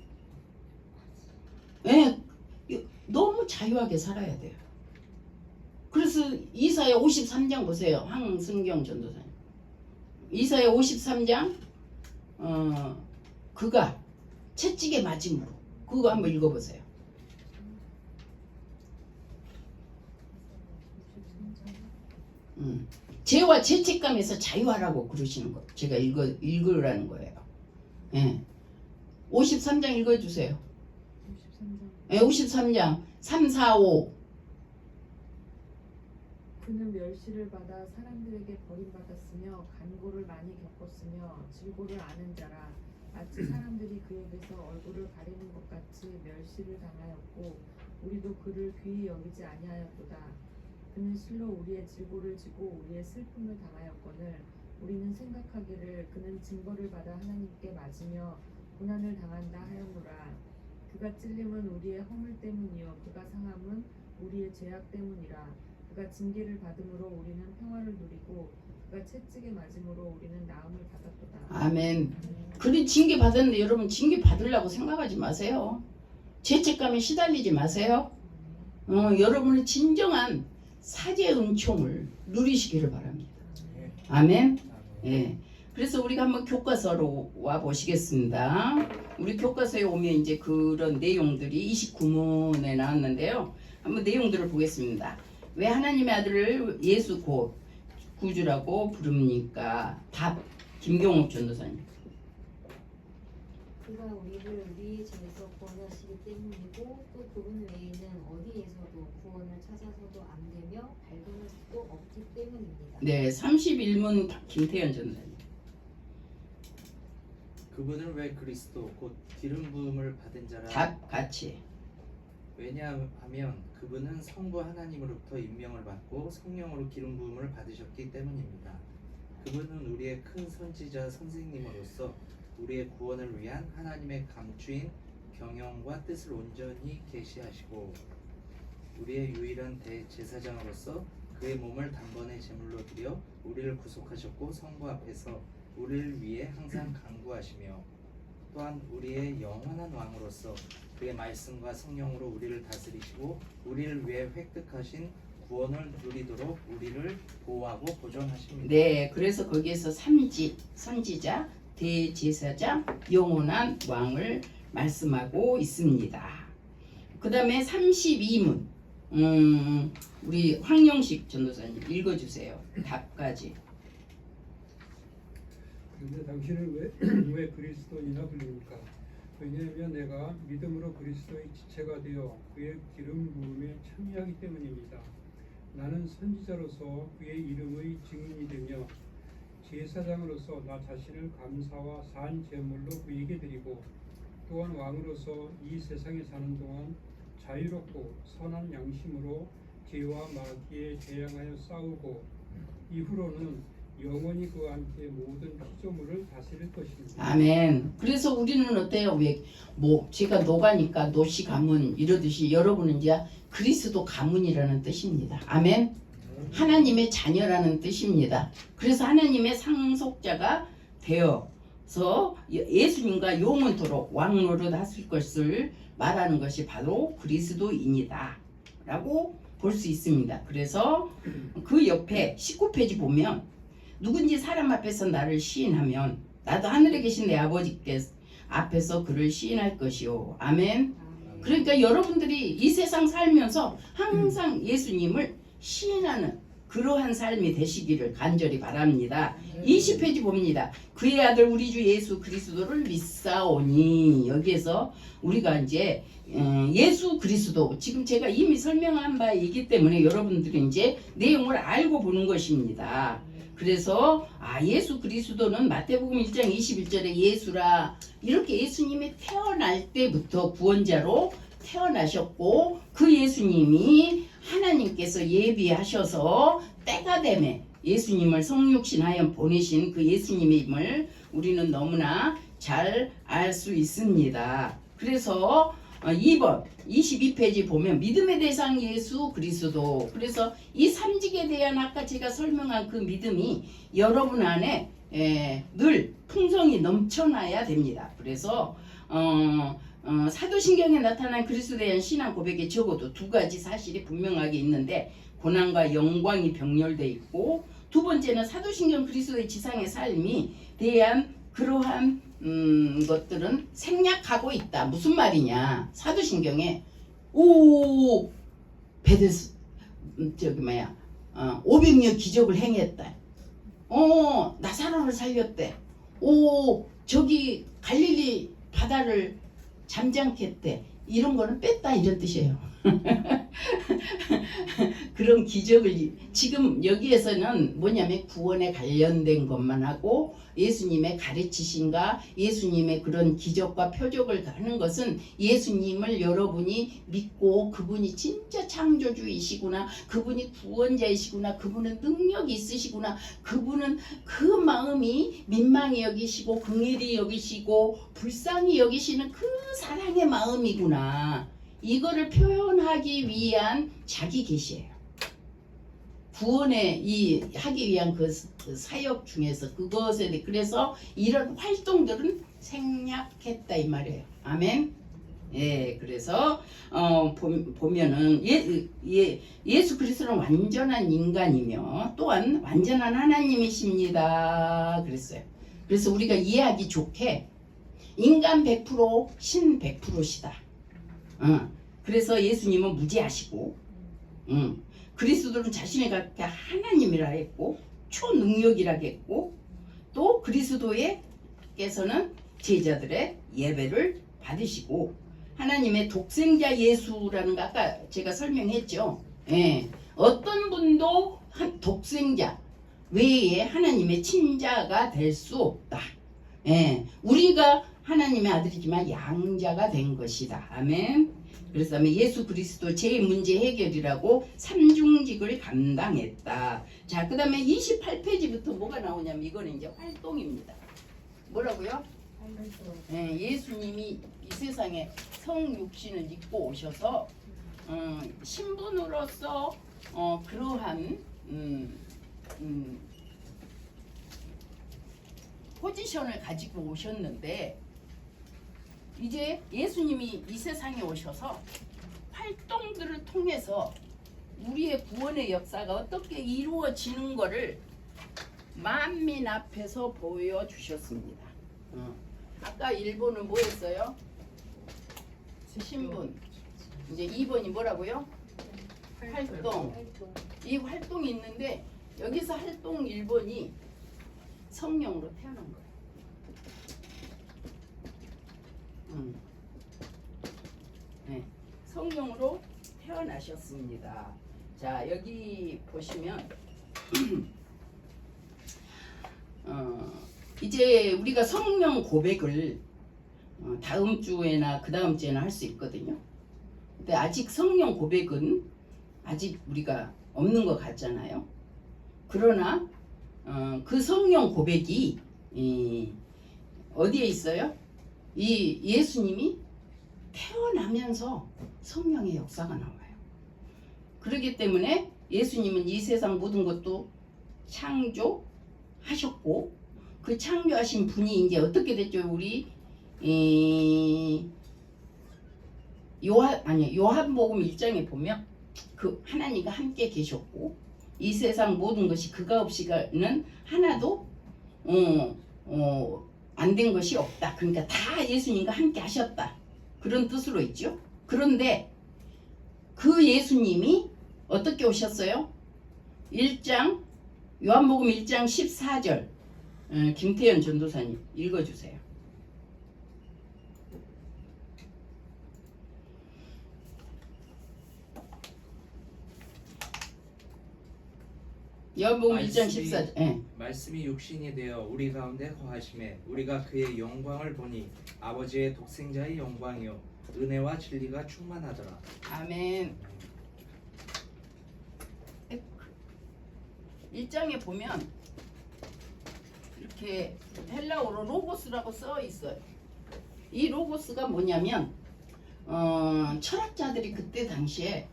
네, 너무 자유하게 살아야 돼요. 그래서 이사야 53장 보세요. 황승경 전도사님. 이사야 53장 그가 채찍에 맞음으로 그거 한번 읽어보세요. 죄와 죄책감에서 자유하라고 그러시는 거. 제가 읽으라는 거예요. 예. 53장 읽어주세요. 53장. 예, 53장 3, 4, 5. 그는 멸시를 받아 사람들에게 버림받았으며 간고를 많이 겪었으며 질고를 아는 자라. 마치 사람들이 그에게서 얼굴을 가리는 것 같이 멸시를 당하였고 우리도 그를 귀히 여기지 아니하였도다. 그는 실로 우리의 질고를 지고 우리의 슬픔을 당하였거늘 우리는 생각하기를 그는 징벌을 받아 하나님께 맞으며 고난을 당한다 하였노라. 그가 찔림은 우리의 허물 때문이요 그가 상함은 우리의 죄악 때문이라. 그가 징계를 받음으로 우리는 평화를 누리고 그가 채찍에 맞음으로 우리는 나음을 받았도다. 아멘. 그리 징계 받았는데 여러분 징계 받으려고 생각하지 마세요. 죄책감에 시달리지 마세요. 여러분의 진정한 사죄 은총을 누리시기를 바랍니다. 아멘. 예. 그래서 우리가 한번 교과서로 와 보시겠습니다. 우리 교과서에 오면 이제 그런 내용들이 29문에 나왔는데요. 한번 내용들을 보겠습니다. 왜 하나님의 아들을 예수 곧 구주라고 부릅니까? 답 김경옥 전도사님. 그가 우리를 위의 죄에서 구원하시기 때문이고 또 그분 외에는 어디에서도 구원을 찾아서도 안 되며 발견할 수도 없기 때문입니다. 네, 31문 김태현 전사님. 그분은 왜 그리스도 곧 기름 부음을 받은 자라 답 같이. 왜냐하면 그분은 성부 하나님으로부터 임명을 받고 성령으로 기름 부음을 받으셨기 때문입니다. 그분은 우리의 큰 선지자 선생님으로서 우리의 구원을 위한 하나님의 감추인 경영과 뜻을 온전히 계시하시고 우리의 유일한 대제사장으로서 그의 몸을 단번에 제물로 드려 우리를 구속하셨고 성부 앞에서 우리를 위해 항상 간구하시며 또한 우리의 영원한 왕으로서 그의 말씀과 성령으로 우리를 다스리시고 우리를 위해 획득하신 구원을 누리도록 우리를 보호하고 보존하십니다. 네, 그래서 거기에서 선지자, 대제사장, 영원한 왕을 말씀하고 있습니다. 그 다음에 32문 우리 황영식 전도사님 읽어주세요. 답까지. 그런데 당신은 왜 그리스도인이라 불립니까? 왜냐하면 내가 믿음으로 그리스도의 지체가 되어 그의 기름 부음에 참여하기 때문입니다. 나는 선지자로서 그의 이름의 증인이 되며 제사장으로서 나 자신을 감사와 산 제물로 그에게 드리고 또한 왕으로서 이 세상에 사는 동안 자유롭고 선한 양심으로 죄와 마귀에 대항하여 싸우고 이후로는 영원히 그와 함께 모든 피조물을 다스릴 것입니다. 아멘. 그래서 우리는 어때요? 제가 노가니까 노시 가문 이러듯이 여러분은 이제 그리스도 가문이라는 뜻입니다. 아멘. 하나님의 자녀라는 뜻입니다. 그래서 하나님의 상속자가 되어서 예수님과 영원토록 왕노릇 하실 것을 말하는 것이 바로 그리스도인이다 라고 볼 수 있습니다. 그래서 그 옆에 19페이지 보면 누군지 사람 앞에서 나를 시인하면 나도 하늘에 계신 내 아버지께 앞에서 그를 시인할 것이요. 아멘. 그러니까 여러분들이 이 세상 살면서 항상 예수님을 시인하는 그러한 삶이 되시기를 간절히 바랍니다. 20페이지 봅니다. 그의 아들 우리 주 예수 그리스도를 믿사오니 여기에서 우리가 이제 예수 그리스도 지금 제가 이미 설명한 바이기 때문에 여러분들이 이제 내용을 알고 보는 것입니다. 그래서 예수 그리스도는 마태복음 1장 21절에 예수라 이렇게 예수님이 태어날 때부터 구원자로 태어나셨고 그 예수님이 하나님께서 예비하셔서 때가 되매 예수님을 성육신하여 보내신 그 예수님임을 우리는 너무나 잘 알 수 있습니다. 그래서 2번 22페이지 보면 믿음의 대상 예수 그리스도. 그래서 이 삼직에 대한 아까 제가 설명한 그 믿음이 여러분 안에 늘 풍성이 넘쳐나야 됩니다. 그래서 사도신경에 나타난 그리스도에 대한 신앙 고백에 적어도 두 가지 사실이 분명하게 있는데 고난과 영광이 병렬되어 있고 두 번째는 사도신경 그리스도의 지상의 삶이 대한 그러한 것들은 생략하고 있다. 무슨 말이냐? 사도신경에 베데스 500여 기적을 행했다. 나사로를 살렸대. 저기 갈릴리 바다를 잠잠케 했대. 이런 거는 뺐다 이런 뜻이에요. 그런 기적을 지금 여기에서는 뭐냐면 구원에 관련된 것만 하고 예수님의 가르치신가 예수님의 그런 기적과 표적을 하는 것은 예수님을 여러분이 믿고 그분이 진짜 창조주이시구나 그분이 구원자이시구나 그분은 능력이 있으시구나 그분은 그 마음이 민망히 여기시고 긍휼히 여기시고 불쌍히 여기시는 그 사랑의 마음이구나 이거를 표현하기 위한 자기 계시예요. 구원에 하기 위한 그 사역 중에서 그것에 그래서 이런 활동들은 생략했다 이 말이에요. 아멘. 예, 그래서 보면은 예수 그리스도는 완전한 인간이며 또한 완전한 하나님이십니다. 그랬어요. 그래서 우리가 이해하기 좋게 인간 100% 신 100%시다. 그래서 예수님은 무죄하시고 그리스도는 자신의 갖게 하나님이라 했고 초능력이라 했고 또 그리스도께서는 제자들의 예배를 받으시고 하나님의 독생자 예수라는 거 아까 제가 설명했죠. 예, 어떤 분도 독생자 외에 하나님의 친자가 될 수 없다. 예, 우리가 하나님의 아들이지만 양자가 된 것이다. 아멘. 그래서 예수 그리스도 제 문제 해결이라고 삼중직을 감당했다. 자, 그 다음에 28페이지부터 뭐가 나오냐면 이거는 이제 활동입니다. 뭐라고요? 예, 예수님이 이 세상에 성육신을 입고 오셔서 신분으로서 그러한 포지션을 가지고 오셨는데 이제 예수님이 이 세상에 오셔서 활동들을 통해서 우리의 구원의 역사가 어떻게 이루어지는 것을 만민 앞에서 보여주셨습니다. 아까 1번은 뭐였어요? 신분. 이제 2번이 뭐라고요? 활동. 이 활동이 있는데 여기서 활동 1번이 성령으로 태어난 거예요. 네, 성령으로 태어나셨습니다. 자, 여기 보시면 이제 우리가 성령 고백을 다음 주에나 그 다음 주에나 할 수 있거든요. 근데 아직 성령 고백은 아직 우리가 없는 것 같잖아요. 그러나 그 성령 고백이 어디에 있어요? 이 예수님이 태어나면서 성령의 역사가 나와요. 그렇기 때문에 예수님은 이 세상 모든 것도 창조하셨고 그 창조하신 분이 이제 어떻게 됐죠? 우리 요한복음 1장에 보면 그 하나님과 함께 계셨고 이 세상 모든 것이 그가 없이는 하나도 안 된 것이 없다. 그러니까 다 예수님과 함께 하셨다. 그런 뜻으로 있죠. 그런데 그 예수님이 어떻게 오셨어요? 1장 요한복음 1장 14절 김태현 전도사님 읽어주세요. 요한복음 1장 14절. 예. 말씀이 육신이 되어 우리 가운데 거하심에 우리가 그의 영광을 보니 아버지의 독생자의 영광이요 은혜와 진리가 충만하더라. 아멘. 1장에 보면 이렇게 헬라어로 로고스라고 써 있어요. 이 로고스가 뭐냐면 철학자들이 그때 당시에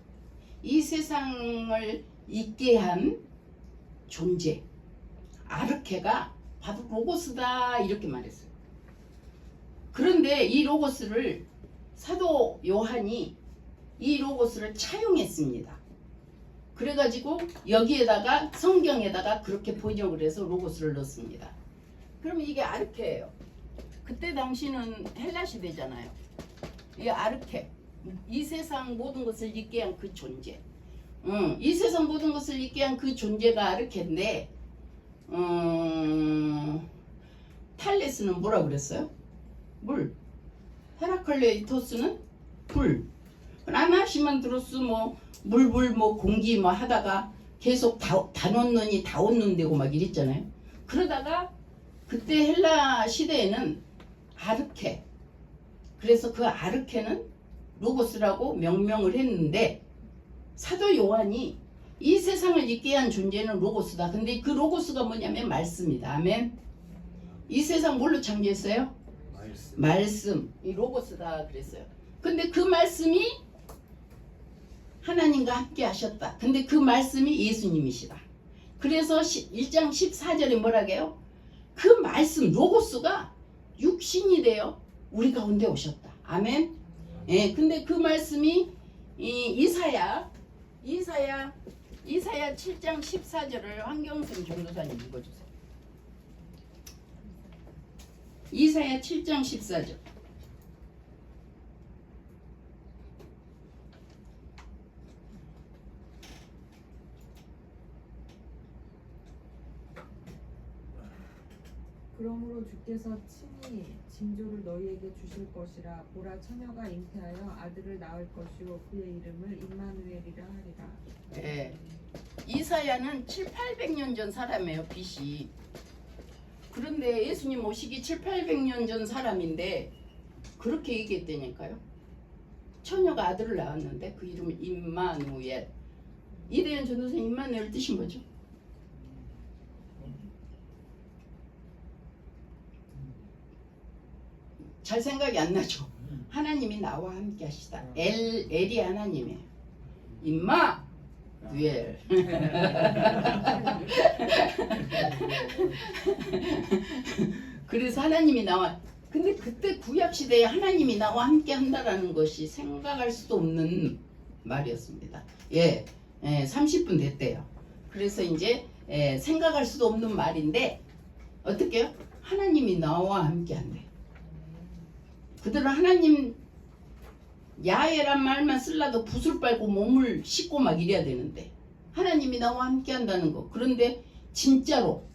이 세상을 있게 한 존재 아르케가 바로 로고스다 이렇게 말했어요. 그런데 이 로고스를 사도 요한이 이 로고스를 차용했습니다. 그래가지고 여기에다가 성경에다가 그렇게 번역을 해서 로고스를 넣습니다. 그러면 이게 아르케예요. 그때 당시는 헬라 시대잖아요. 이 아르케, 이 세상 모든 것을 있게 한 그 존재. 이 세상 모든 것을 있게 한 그 존재가 아르케인데 탈레스는 뭐라 그랬어요? 물. 헤라클레이토스는 불. 아나시만드로스 뭐 물불 뭐 공기 뭐 하다가 계속 다 놓느니 다 얻는다고 막 이랬잖아요. 그러다가 그때 헬라 시대에는 아르케. 그래서 그 아르케는 로고스라고 명명을 했는데 사도 요한이 이 세상을 있게 한 존재는 로고스다. 근데 그 로고스가 뭐냐면 말씀이다. 아멘. 이 세상 뭘로 창조했어요? 말씀. 이 로고스다 그랬어요. 근데 그 말씀이 하나님과 함께 하셨다. 근데 그 말씀이 예수님이시다. 그래서 1장 14절에 뭐라게요? 그 말씀 로고스가 육신이 되어 우리 가운데 오셨다. 아멘. 예, 근데 그 말씀이 이사야 7장 14절을 황경승 전도사님 읽어주세요. 이사야 7장 14절. 그러므로 주께서 친히 징조를 너희에게 주실 것이라. 보라, 처녀가 잉태하여 아들을 낳을 것이요 그의 이름을 임마누엘이라 하리라. 예. 이사야는 700~800년 전 사람이에요. BC. 그런데 예수님 오시기 700~800년 전 사람인데 그렇게 얘기했다니까요. 처녀가 아들을 낳았는데 그 이름은 임마누엘. 이대현 전도사님, 임마누엘 뜻이 뭐죠? 잘 생각이 안 나죠. 하나님이 나와 함께 하시다. 엘이 하나님이에요. 임마누엘. 그래서 하나님이 나와. 근데 그때 구약 시대에 하나님이 나와 함께 한다라는 것이 생각할 수도 없는 말이었습니다. 예, 30분 됐대요. 그래서 이제 생각할 수도 없는 말인데 어떻게요? 하나님이 나와 함께 한대. 그들은 하나님 야훼란 말만 쓸라도 붓을 빨고 몸을 씻고 막 이래야 되는데 하나님이 나와 함께 한다는 거. 그런데 진짜로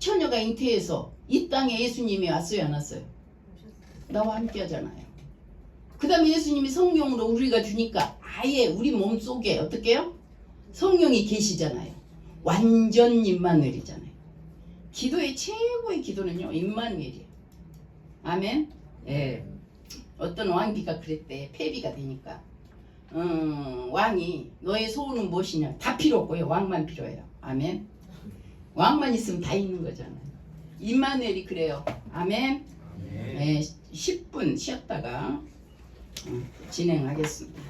처녀가 잉태해서 이 땅에 예수님이 왔어요, 안 왔어요? 나와 함께 하잖아요. 그 다음에 예수님이 성령으로 우리가 주니까 아예 우리 몸속에 어떻게 해요? 성령이 계시잖아요. 완전 임마누엘이잖아요. 기도의 최고의 기도는요, 임마누엘이에요. 아멘. 예. 어떤 왕비가 그랬대. 폐비가 되니까 왕이 너의 소원은 무엇이냐? 다 필요 없고요. 왕만 필요해요. 아멘. 왕만 있으면 다 있는 거잖아요. 임마누엘이 그래요. 아멘. 네, 10분 쉬었다가 진행하겠습니다.